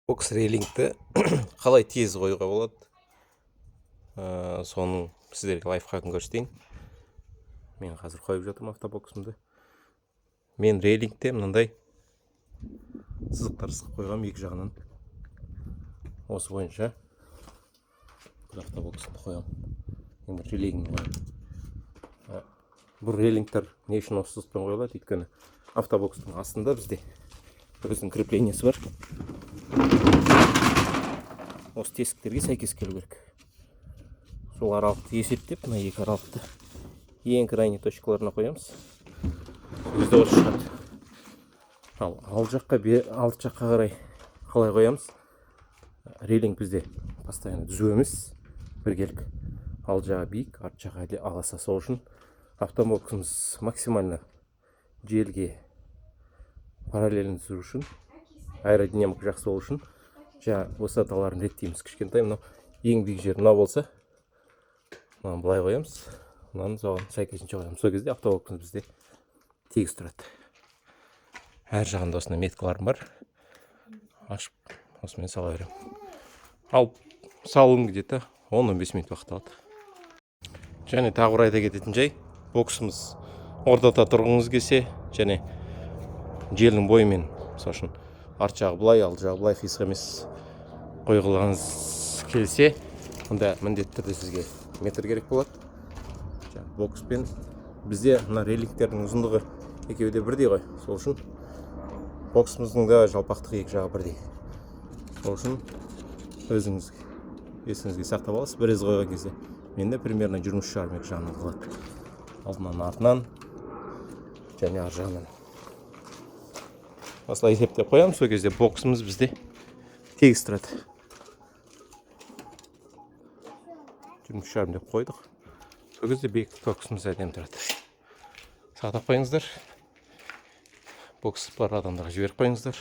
Бокс рейлингті қалай тез қоюға болады, соның сіздерге лайфхагын көрсетейін. Мен қазір қойып жатырмын автобоксымды. Мен рейлингте мынандай сызықтар сызып қойғам екі жағынан. Осы бойынша бұл автобоксымды қоям. Енді рейлингін қоям. Бұл рейлингтер не үшін осы сызықпен қойылады? Өйткені автобокстың астында бізде өзінің креплениясы бар. Осы тесіктерге сәйкес келу керек. Сол аралықты есептеп, мына екі аралықты ең крайний точкаларына қоямыз. Бізде осы шығады. Ал алты жаққа қарай қалай қоямыз? Рейлинг бізде постоянно түзу емес, біркелкі. Ал жағы биік, арт жағы аласа. Сол үшін автобоксымыз максимально желге параллельно түсу үшін, аэродинамика жақсы болу үшін высоталарын реттейміз. Кішкентай мынау ең биік жер мынау болса, мынаны былай қоямыз, мынаны соған сәйкесінше қоямыз. Сол кезде автобоксымыз бізде тегіс тұрады. Әр жағында осындай меткаларым бар. Ашып, осымен сала беремін. Ал салуым где-то 10-15 минут уақыт алады. Және тағы бір айта кететін жай, боксымыз ортада тұрғыңыз келсе, және желінің бойымен, мысалы үшін арт жағы былай, алды жағы былай қисық емес қойғылғыңыз келсе, онда міндетті түрде сізге метр керек болады. Бокспен бізде мына рейлингтердің ұзындығы екеуі де бірдей ғой. Сол үшін боксымыздың да жалпақтығы екі жағы бірдей. Сол үшін өзіңіз есіңізге сақтап аласыз. Бір із қойған кезде менде примерно 23,5 метр жағынан қалады. Алдынан, артынан және ар жағынан. Осылай есептеп қоямыз. Сол кезде боксымыз бізде тегіс тұрады. 23,5 деп қойдық. Сол кезде биіктік боксымыз әдемі тұрады. Сақтап қойыңыздар. Бокс бар адамдарға жіберіп қойыңыздар.